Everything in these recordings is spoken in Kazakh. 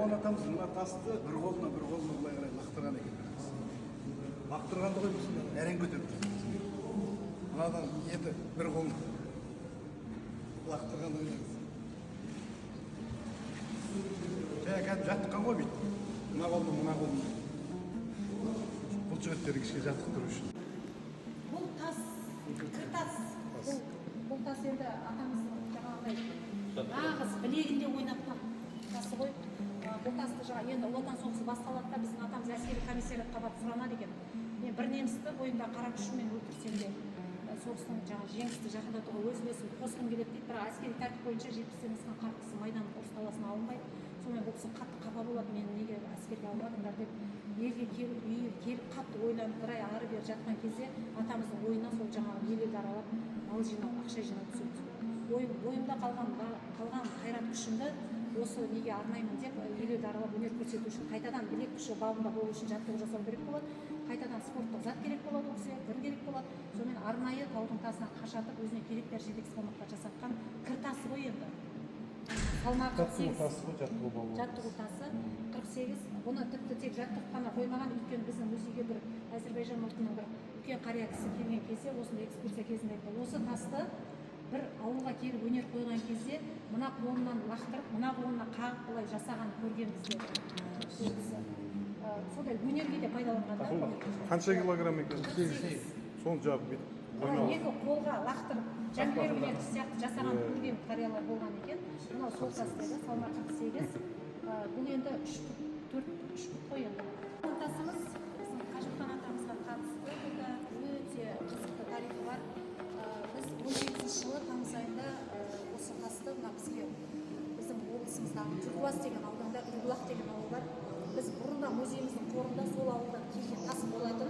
Қайырман атамыз мына тасты бір қолына былай қарай лақтырған екен. Лақтырғанды қоймасын, әрең көтеріп тұр. Мынадан енді бір қолына лақтырғанды қоймасын. Кәдімгі жаттыққан ғой бейт. Мына қолына. Бұл жігіттер кішке жаттық тұру үшін. Бұл тас, кіртас. Бұл тас енді атамыздың жаңағыдай нағыз білегінде ойнатқан тасы ғой. Бұл тасты енді отан соғысы басталады да біздің атамыз әскери комиссариатқа барып сұранады екен. Мен бір немісті бойында қара күшіммен өлтірсем де соғыстың жеңісті жақындатуға өз үлесімді қосқым келеді дейді. Бірақ әскери тәртіп бойынша 70-тен асқан қарт кісі майдан ұрыс даласына алынбайды. Сонымен бұл кісі қатты қапа болады, мені неге әскерге алмадыңдар деп елге келіп, үйге келіп қатты ойланып бір ай ары бері жатқан кезде атамыздың ойына сол жаңағы елді аралап мал жинау, ақша жинау түседі. Бойымда қалған қайрат күшімді осы неге арнаймын деп елді аралап өнер көрсету үшін қайтадан білек күші бабында болу үшін жаттығу жасау керек болады. Қайтадан спорттық зат керек болады, ол кісіге бір керек болады. Сонымен арнайы таудың тасынан қашатып өзіне керек дәрежедегі салмаққа жасатқан кір тасы ғой енді. Салмағы 48. Жаттығу тасы 48. Бұны тіпті тек жаттығып қана қоймаған, өйткені біздің музейге бір Әзірбайжан ұлтының бір үлкен қария кісі келген кезде, осындай экскурсия кезінде айтты. Осы тасты бір ауылға келіп өнер қойған кезде мына қолынан лақтырып, мына қолына қағып былай жасаған көрген бізде. Сондай өнерге де пайдаланған да. Қанша килограмм екен? 48. Соны жауап бет. Екі қолға лақтырып, жәңгермен сияқты жасаған көрген қариялар болған екен. Мынау сол тас деді, салмағы 48. Бұл енді 3 фут қой енді. Бұл тасымыз біздің Қажымхан атамызға қатысты. Бұнда өте қызықты тарихы бар. Біз 18 жылы тамыз айында осы тасты бізге біздің облысымыздағы Түркуаз деген ауданда Үрбұлақ деген ауыл бар. Біз бұрында музейіміздің қорында сол ауылдан келген тас болатын.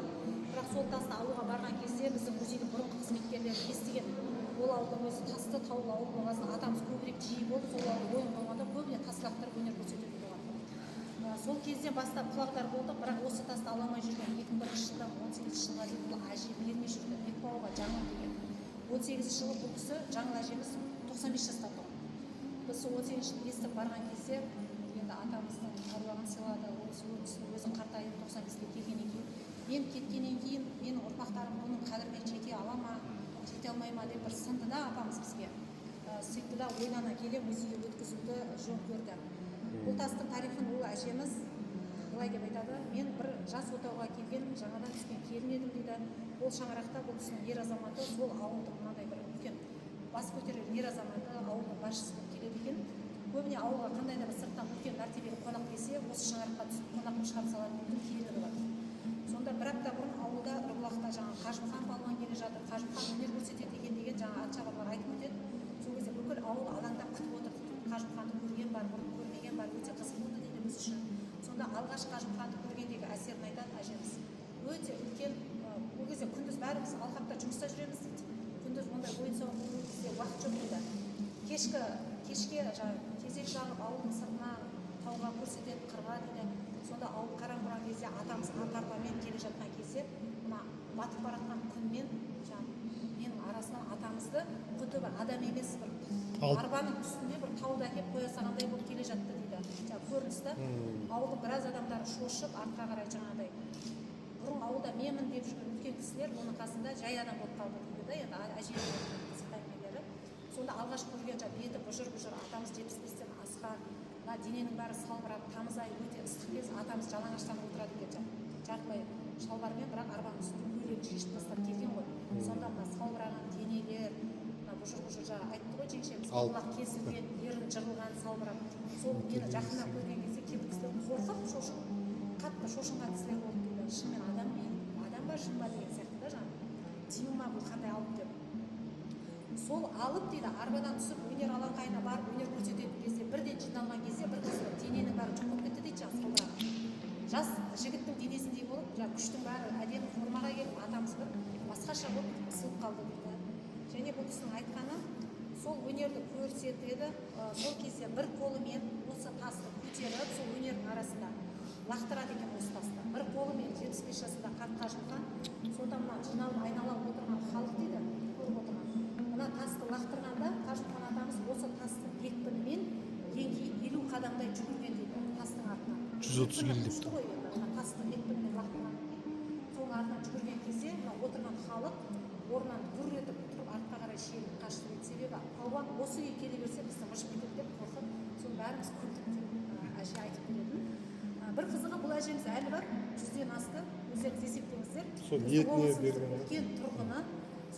Бірақ сол тасты алуға барған кезде біздің музейдің бұрынғы қызметкерлері естіген. Ол ауылдың өзі тасты таулы ауыл болғасын атамыз көбірек жиі болды. Сол ауылда ойын қойғанда көбіне тас лақтырып өнер көрсететін болған. Сол кезден бастап құлағдар болдық, бірақ осы тасты ала алмай жүрген 2001 жылдан 18 жылға дейін бұл әже бермей жүрген. Бекбауға Жаңыл деген. 18 жылы бұл кісі Жаңыл әжеміз 95 жаста тұр. Біз 18 жыл естіп барған кезде енді атамыздың аруағын сыйлады. Ол кісінің өзі қартайып 95-ге келгеннен кейін мен кеткеннен кейін менің ұрпақтарым бұның қадіріне жете ала ма, жете алмай ма деп бір сынды да апамыз бізге. Сөйтті да ойлана келе музейге өткізуді жөн көрді. Бұл тастың тарихын ол әжеміз былай деп айтады: мен бір жас отауға келген жаңадан түскен келін едім дейді. Ол шаңырақта бұл кісінің ер азаматы сол ауылдың мынандай бір үлкен бас көтерер ер азаматы ауылдың басшысы болып келеді екен. Көбіне ауылға қандай да бір сырттан үлкен мәртебелі қонақ келсе, осы шаңыраққа түсіп қонағын шығарып салатын келіні бар. Сонда бір апта бұрын ауылда Үрбұлақта жаңағы Қажымхан балуан келе жатыр, Қажымхан өнер көрсетеді екен деген жаңағы атшабарлар айтып өтеді. Сол кезде бүкіл ауыл алаңдап күтіп отырды. Қажымханды көрген бар, бұрын көрмеген бар, өте қызық болды дейді біз үшін. Сонда алғаш Қажымханды көргендегі әсерін айтады әжеміз. Өте үлкен, ол кезде күндіз бәріміз алқапта жұмыста жүреміз дейді. Күндіз ондай ойын сауық өткізуге уақыт жоқ дейді. Кешке кезек жағып ауылдың сыртына тауға көрсетеді, қырға дейді. Сонда ауыл қараң бұран кезде атамыз ат-арбамен келе жатқан кезде мына батып баратқан күнмен менің арасынан атамызды құдды бір адам емес бір арбаның үстінде бір тауда әкеп қоя салғандай болып келе жатты дейді. Көріністі ауылдың біраз адамдары шошып артқа қарай жаңағыдай бұрын ауылда менмін деп жүрген үлкен кісілер оның қасында жай адам болып қалды дейді да. Енді әжелері қызықтаймелері. Сонда алғаш көрген беті бұжыр-бұжыр атамыз 75-тен асқан, дененің бәрі салбырап, тамыз айы өте ыстық кез атамыз жалаңаштан отырады екен. Жартылай шалбармен, бірақ арбаның үстінде көйлегін шешіп тастап келген ғой. Сонда мына салбыраған денелер, бұжыр-бұжыр айтты ғой жеңшеміз, құлақ кесілген, ерін жырылған, салбырап. Сол мені жақыннан көрген кезде кейбір кісілер қорқып шошып, қатты шошынған кісілер болды дейді. Шынымен адам ба жын ба деген сияқты да жаңағы. Тию ма бұл қандай алып деп. Сол алып дейді арбадан түсіп өнер алаңқайына барып өнер көрсететін кезде бірден жиналған кезде бір кісі дененің бәрі жоқ болып кетті дейді жаңағы солдырап. Жас жігіттің денесіндей болып, күштің бәрі әдемі формаға келіп атамыз бір басқаша болып ысылып қалды дейді. Және бұл кісінің айтқаны сол өнерді көрсетеді, сол кезде бір қолымен осы тасты көтеріп, сол өнердің арасында лақтырады екен осы тасты. Бір қолымен 75 жасында қартқа жұтқан, сонда мына жиналып айнала отырған халық дейді, көріп отырған. Мына тасты лақтырғанда Қажымхан атамыз осы тастың екпінімен еңкейіп 50 қадамдай жүгірген дейді тастың 130 келі деп ұшты ғой енді тасты екпінмен лақтырғаннан кейін соның артынан жүгірген кезде мына отырған халық орнынан гүр етіп тұрып артқа қарай шегініп қашты дейді. Себебі палуан осы үйге келе берсе бізді мыжып кетеді деп қорқып соның бәріміз күлдік деп әже айтып беретін. Бір қызығы бұл әжеміз әлі бар, 100-ден асты, өздеріңіз есептеңіздер. Сол ниетіне берген ғой. Үлкен тұрғыны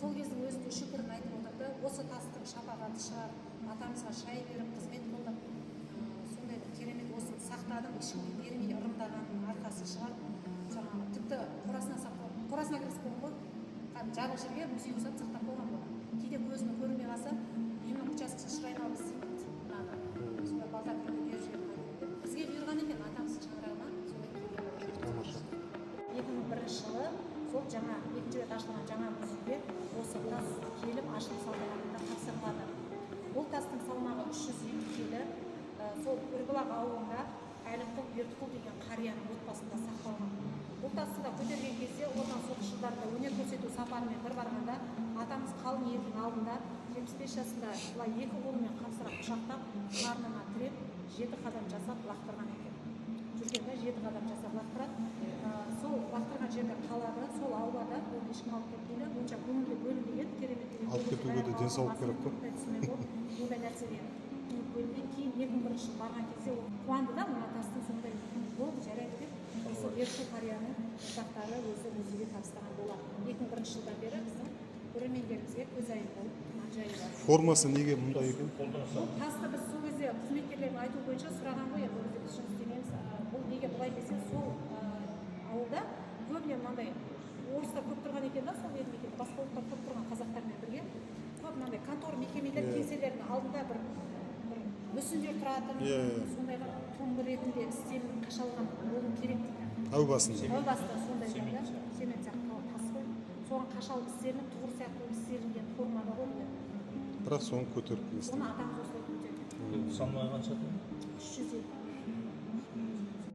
сол кездің өзінде шүкірін айтып отырды. Осы тастың шапағаты шығар, атамызға шай беріп қызмет қылдық. Сондай бір керемет осыны сақтадым, ешкімге бермей ырымдағанның арқасы шығар. Жаңағы тіпті қорасына кіргізіп қойған ғой. Жабық жерге музей ұсап сақтап қойған ғой. Кейде көзіне көрінбей қалса, үйінің учаскесін шырайын алып істеймін. Сондай балдар күнде беріп жіберген. Бізге бұйырған екен атамыздың шаңырағынан. 2001 жылы сол жаңа екінші рет ашылған жаңа музейге осы тас келіп ашылу салтанатында тапсырылады. Бұл тастың салмағы 320 келі. Сол Үрбұлақ ауылында Әлімқұл Бердіқұл деген қарияның отбасында сақталған. Бұл тасты да көтерген кезде отан соғыс жылдарында өнер көрсету сапарымен бір барғанда атамыз қалың елдің алдында 75 жасында былай екі қолымен қапсыра құшақтап, қарнына тіреп, 7 қадам жасап лақтырған екен. Жүргенде 7 қадам жасап лақтырады. Сол лақтырған жерде қалады, сол аулада оны ешкім алып кетпейді. Онша көңілге бөлінбеген, керемет. Алып кетуге де денсаулық керек қой. Ондай нәрсеге бөлінбей кейін 2001 жылы барған кезде ол қуанды да мына тастың сондай болды жарайды деп осы Бердіқұл қарияның ұрпақтары өзі музейге табыстаған болатын. 2001 жылдан бері біздің көрермендерімізге көзайым болып жайы бар. Формасы неге мұндай екен? Бұл тасты біз сол кезде қызметкерлердің айтуы бойынша сұраған ғой, енді біз жұмыс істемейміз. Бұл неге бұлай десе, сол ауылда көбіне мынандай орыстар көп тұрған екен да, сол елді мекенде басқа ұлттар көп тұрған қазақтармен бірге көп мынандай контор мекемелер кеңселердің алдында бір мүсіндер тұратын, сондай туынды ретінде істелініп қашалған болу керек дейді. Әу басында. Әу басында сондай да, цемент сияқты тас қой. Соған қашалып істелініп, тұғыр сияқты істелінген формада ғой. Бірақ соны көтеріп Оны атамыз осылай көтерді. Салмағы қанша? 350.